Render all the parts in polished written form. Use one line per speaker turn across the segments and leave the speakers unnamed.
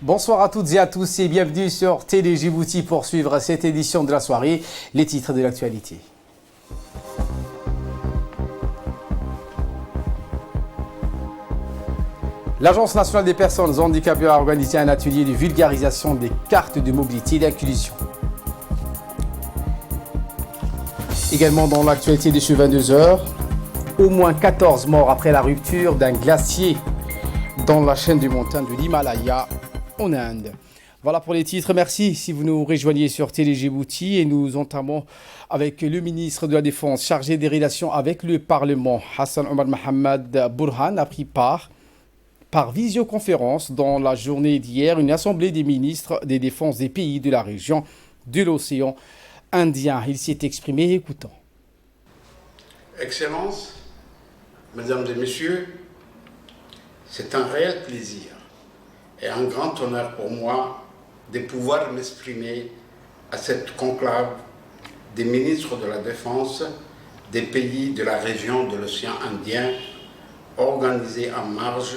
Bonsoir à toutes et à tous et bienvenue sur Télé Djibouti pour suivre cette édition de la soirée, les titres de l'actualité. L'Agence nationale des personnes handicapées a organisé un atelier de vulgarisation des cartes de mobilité et d'inclusion. Également dans l'actualité de ce 22h, au moins 14 morts après la rupture d'un glacier dans la chaîne de montagnes de l'Himalaya en Inde. Voilà pour les titres. Merci si vous nous rejoignez sur Télé Djibouti et nous entamons avec le ministre de la Défense chargé des relations avec le Parlement. Hassan Omar Mohamed Burhan a pris part par visioconférence dans la journée d'hier une assemblée des ministres des défenses des pays de la région de l'océan Indien. Il s'est exprimé, écoutons.
Excellences, Mesdames et Messieurs, c'est un réel plaisir et un grand honneur pour moi de pouvoir m'exprimer à cette conclave des ministres de la Défense des pays de la région de l'océan Indien, organisée en marge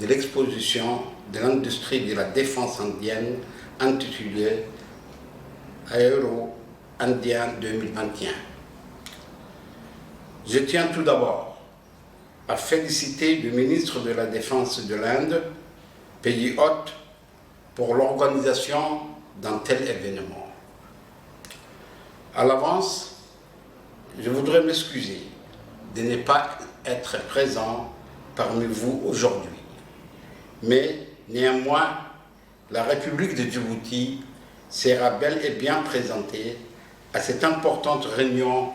de l'exposition de l'industrie de la défense indienne intitulée Aero Indien 2021. Je tiens tout d'abord à féliciter le ministre de la Défense de l'Inde, pays hôte, pour l'organisation d'un tel événement. À l'avance, je voudrais m'excuser de ne pas être présent parmi vous aujourd'hui. Mais néanmoins, la République de Djibouti sera bel et bien présentée à cette importante réunion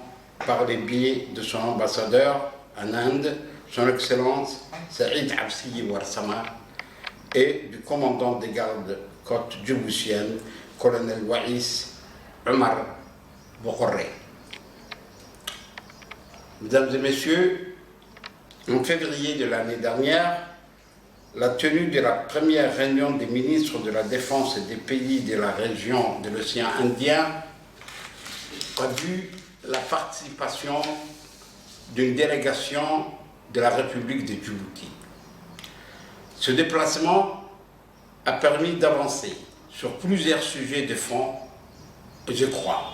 par les biais de son ambassadeur en Inde, son Excellence Saïd Absiyi Warsama, et du commandant des gardes-côtes djiboutiennes, colonel Waïs Omar Bokhoré. Mesdames et Messieurs, en février de l'année dernière, la tenue de la première réunion des ministres de la Défense des pays de la région de l'océan Indien a vu la participation d'une délégation de la République de Djibouti. Ce déplacement a permis d'avancer sur plusieurs sujets de fond et, je crois,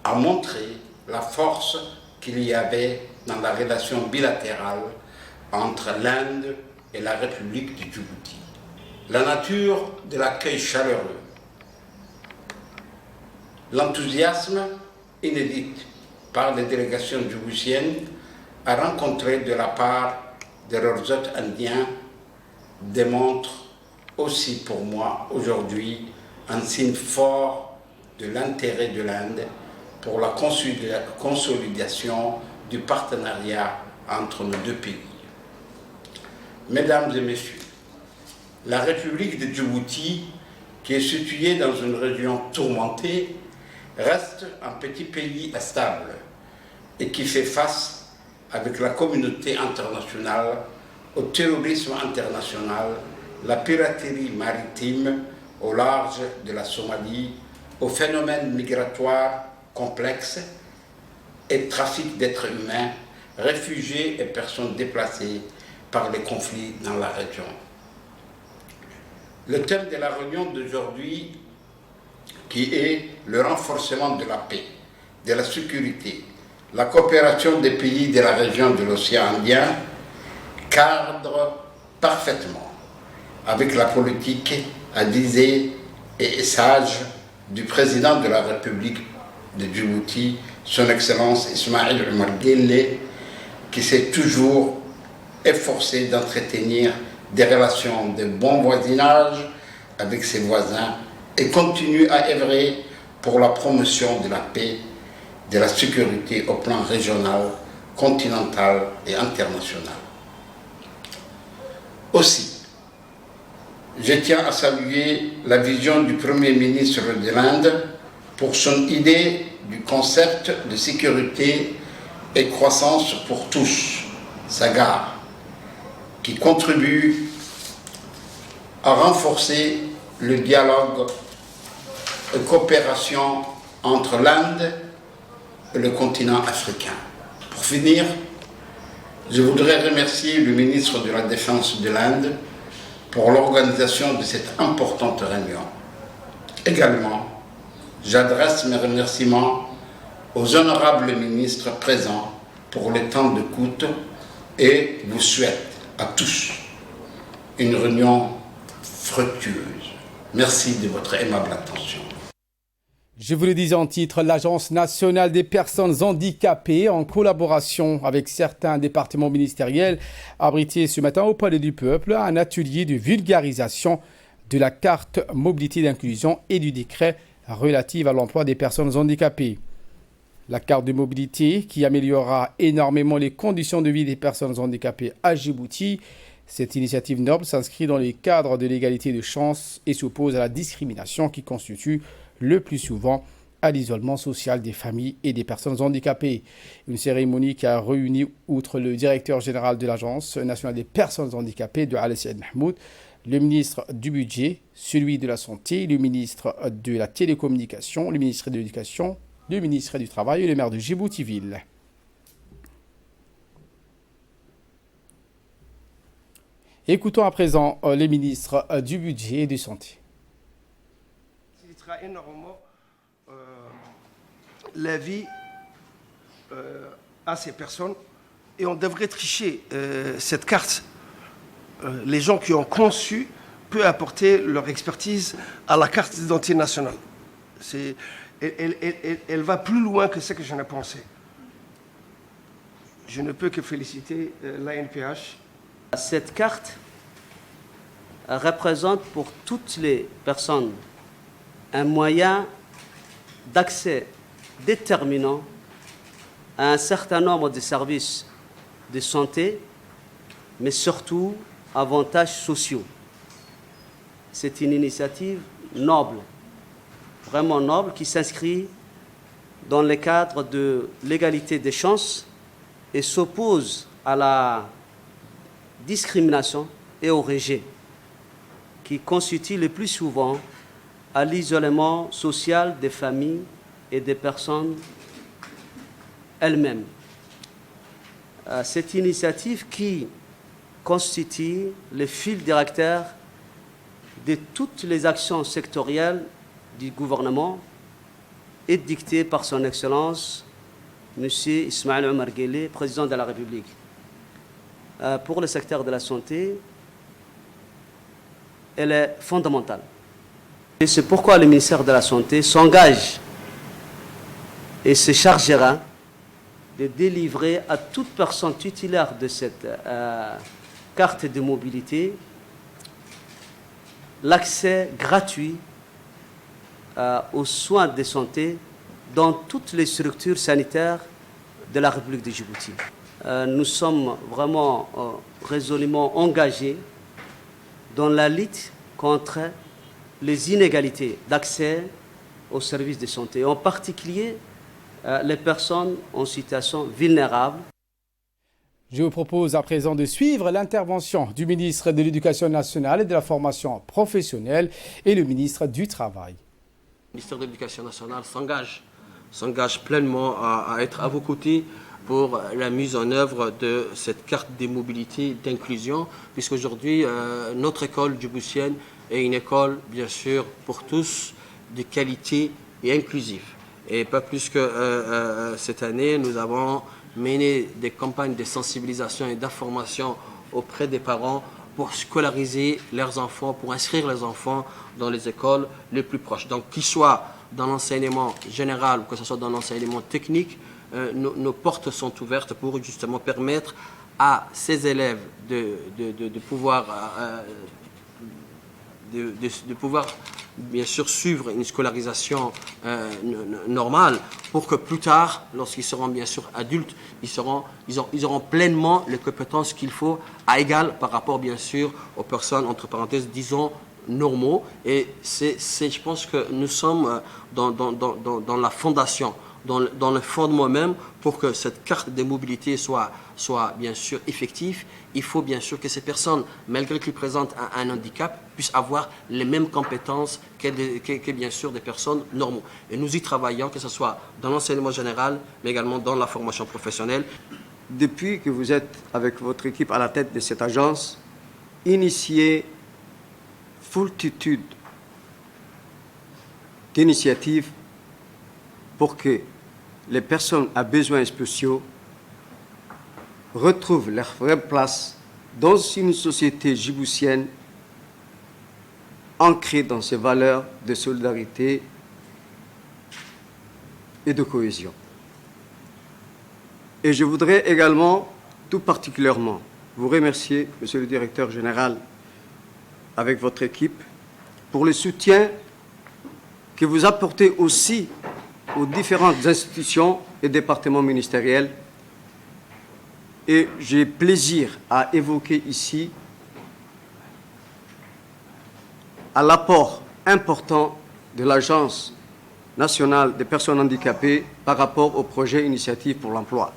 a montré la force qu'il y avait dans la relation bilatérale entre l'Inde et la République de Djibouti. La nature de l'accueil chaleureux, l'enthousiasme inédit par les délégations djiboutiennes à rencontrer de la part de leurs hôtes indiens démontrent aussi pour moi aujourd'hui un signe fort de l'intérêt de l'Inde pour la consolidation du partenariat entre nos deux pays. Mesdames et Messieurs, la République de Djibouti, qui est située dans une région tourmentée, reste un petit pays stable et qui fait face avec la communauté internationale au terrorisme international, la piraterie maritime au large de la Somalie, aux phénomènes migratoires complexes et trafic d'êtres humains, réfugiés et personnes déplacées par les conflits dans la région. Le thème de la réunion d'aujourd'hui, qui est le renforcement de la paix, de la sécurité, la coopération des pays de la région de l'océan Indien, cadre parfaitement avec la politique avisée et sage du président de la République de Djibouti, son Excellence Ismaïl Omar Guelleh, qui s'est toujours efforcé d'entretenir des relations de bon voisinage avec ses voisins et continue à œuvrer pour la promotion de la paix, de la sécurité au plan régional, continental et international. Aussi, je tiens à saluer la vision du Premier ministre de l'Inde pour son idée du concept de sécurité et croissance pour tous, SAGAR, qui contribue à renforcer le dialogue et coopération entre l'Inde et le continent africain. Pour finir, je voudrais remercier le ministre de la Défense de l'Inde pour l'organisation de cette importante réunion. Également, j'adresse mes remerciements aux honorables ministres présents pour le temps d'écoute et vous souhaite à tous une réunion fructueuse. Merci de votre aimable attention.
Je vous le disais en titre, l'Agence nationale des personnes handicapées, en collaboration avec certains départements ministériels, a abrité ce matin au Palais du Peuple un atelier de vulgarisation de la carte mobilité d'inclusion et du décret relatif à l'emploi des personnes handicapées. La carte de mobilité qui améliorera énormément les conditions de vie des personnes handicapées à Djibouti. Cette initiative noble s'inscrit dans le cadre de l'égalité de chance et s'oppose à la discrimination qui constitue le plus souvent à l'isolement social des familles et des personnes handicapées. Une cérémonie qui a réuni, outre le directeur général de l'Agence nationale des personnes handicapées de Al-Saïd Mahmoud, le ministre du Budget, celui de la Santé, le ministre de la Télécommunication, le ministre de l'Éducation, le ministre du Travail et le maire de Djibouti-Ville. Écoutons à présent les ministres du Budget et de Santé.
Énormément la vie à ces personnes et on devrait tricher cette carte. Les gens qui ont conçu peuvent apporter leur expertise à la carte d'identité nationale. Elle va plus loin que ce que j'en ai pensé. Je ne peux que féliciter l'ANPH.
Cette carte représente pour toutes les personnes un moyen d'accès déterminant à un certain nombre de services de santé, mais surtout avantages sociaux. C'est une initiative noble, vraiment noble, qui s'inscrit dans le cadre de l'égalité des chances et s'oppose à la discrimination et au rejet, qui constituent le plus souvent à l'isolement social des familles et des personnes elles-mêmes. Cette initiative qui constitue le fil directeur de toutes les actions sectorielles du gouvernement est dictée par son Excellence, M. Ismaël Omar Guelleh, président de la République. Pour le secteur de la santé, elle est fondamentale. Et c'est pourquoi le ministère de la Santé s'engage et se chargera de délivrer à toute personne titulaire de cette carte de mobilité l'accès gratuit aux soins de santé dans toutes les structures sanitaires de la République de Djibouti. Nous sommes vraiment résolument engagés dans la lutte contre les inégalités d'accès aux services de santé, en particulier les personnes en situation vulnérable.
Je vous propose à présent de suivre l'intervention du ministre de l'Éducation nationale et de la formation professionnelle et le ministre du Travail.
Le ministère de l'Éducation nationale s'engage pleinement à être à vos côtés pour la mise en œuvre de cette carte des mobilités d'inclusion, puisqu'aujourd'hui, notre école djiboutienne est une école, bien sûr, pour tous, de qualité et inclusive. Et pas plus que cette année, nous avons mené des campagnes de sensibilisation et d'information auprès des parents pour scolariser leurs enfants, pour inscrire les enfants dans les écoles les plus proches. Donc, qu'ils soient dans l'enseignement général ou que ce soit dans l'enseignement technique, nos portes sont ouvertes pour justement permettre à ces élèves de pouvoir bien sûr suivre une scolarisation normale pour que plus tard, lorsqu'ils seront bien sûr adultes, ils auront pleinement les compétences qu'il faut à égal par rapport bien sûr aux personnes, entre parenthèses, disons, normaux. Et je pense que nous sommes dans la fondation, dans le fondement même, pour que cette carte de mobilité soit bien sûr effective. Il faut bien sûr que ces personnes, malgré qu'ils présentent un handicap, puissent avoir les mêmes compétences que bien sûr des personnes normaux. Et nous y travaillons, que ce soit dans l'enseignement général, mais également dans la formation professionnelle.
Depuis que vous êtes avec votre équipe à la tête de cette agence, initié foultitude d'initiatives pour que les personnes à besoins spéciaux retrouvent leur vraie place dans une société djiboutienne ancrée dans ses valeurs de solidarité et de cohésion. Et je voudrais également, tout particulièrement, vous remercier, Monsieur le Directeur Général, avec votre équipe, pour le soutien que vous apportez aussi aux différentes institutions et départements ministériels. Et j'ai plaisir à évoquer ici à l'apport important de l'Agence nationale des personnes handicapées par rapport au projet Initiative pour l'emploi.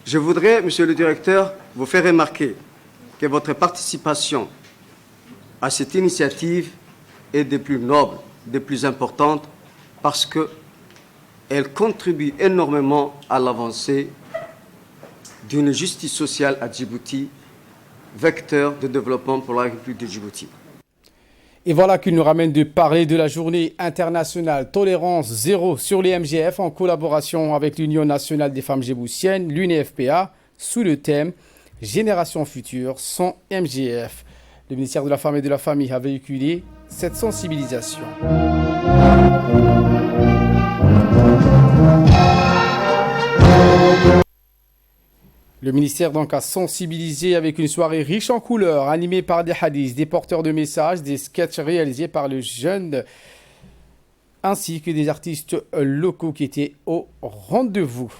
Je voudrais, Monsieur le Directeur, vous faire remarquer que votre participation à cette initiative est des plus nobles, des plus importantes, parce qu'elle contribue énormément à l'avancée d'une justice sociale à Djibouti, vecteur de développement pour la République de Djibouti.
Et voilà qui nous ramène de parler de la journée internationale tolérance zéro sur les MGF en collaboration avec l'Union nationale des femmes djiboutiennes, l'UNFPA, sous le thème Génération future sans MGF. Le ministère de la Femme et de la Famille a véhiculé cette sensibilisation. Le ministère donc a sensibilisé avec une soirée riche en couleurs, animée par des hadiths, des porteurs de messages, des sketchs réalisés par le jeune, ainsi que des artistes locaux qui étaient au rendez-vous.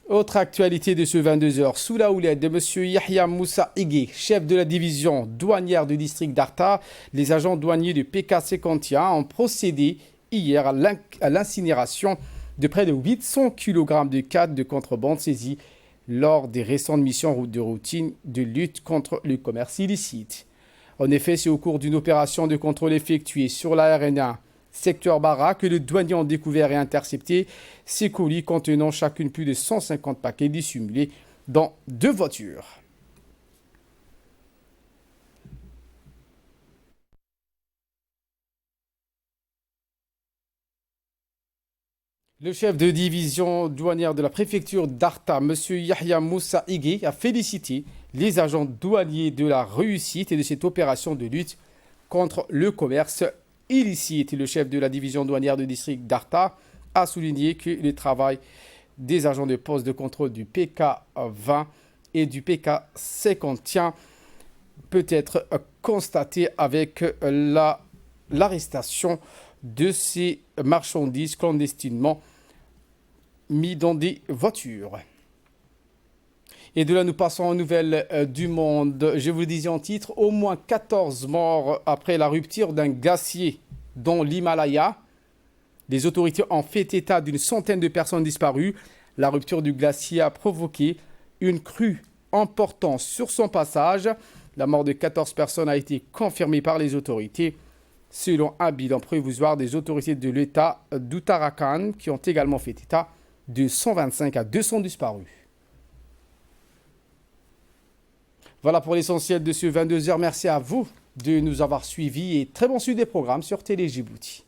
Autre actualité de ce 22h, sous la houlette de M. Yahya Moussa Igué, chef de la division douanière du district d'Arta, les agents douaniers de PK51 ont procédé hier à l'incinération de près de 800 kg de cadres de contrebande saisis lors des récentes missions de routine de lutte contre le commerce illicite. En effet, c'est au cours d'une opération de contrôle effectuée sur la RN1 secteur Barra que les douaniers ont découvert et intercepté ces colis contenant chacune plus de 150 paquets dissimulés dans 2 voitures. Le chef de division douanière de la préfecture d'Arta, M. Yahya Moussa Igué, a félicité les agents douaniers de la réussite et de cette opération de lutte contre le commerce illicite. Le chef de la division douanière du district d'Arta a souligné que le travail des agents de poste de contrôle du PK20 et du PK51 peut être constaté avec l'arrestation de ces marchandises clandestinement mis dans des voitures. Et de là, nous passons aux nouvelles du monde. Je vous le disais en titre, au moins 14 morts après la rupture d'un glacier dans l'Himalaya. Les autorités ont fait état d'une centaine de personnes disparues. La rupture du glacier a provoqué une crue importante sur son passage. La mort de 14 personnes a été confirmée par les autorités, selon un bilan provisoire des autorités de l'État d'Uttarakhand, qui ont également fait état de 125 à 200 disparus. Voilà pour l'essentiel de ce 22h. Merci à vous de nous avoir suivis et très bon suivi des programmes sur Télé Djibouti.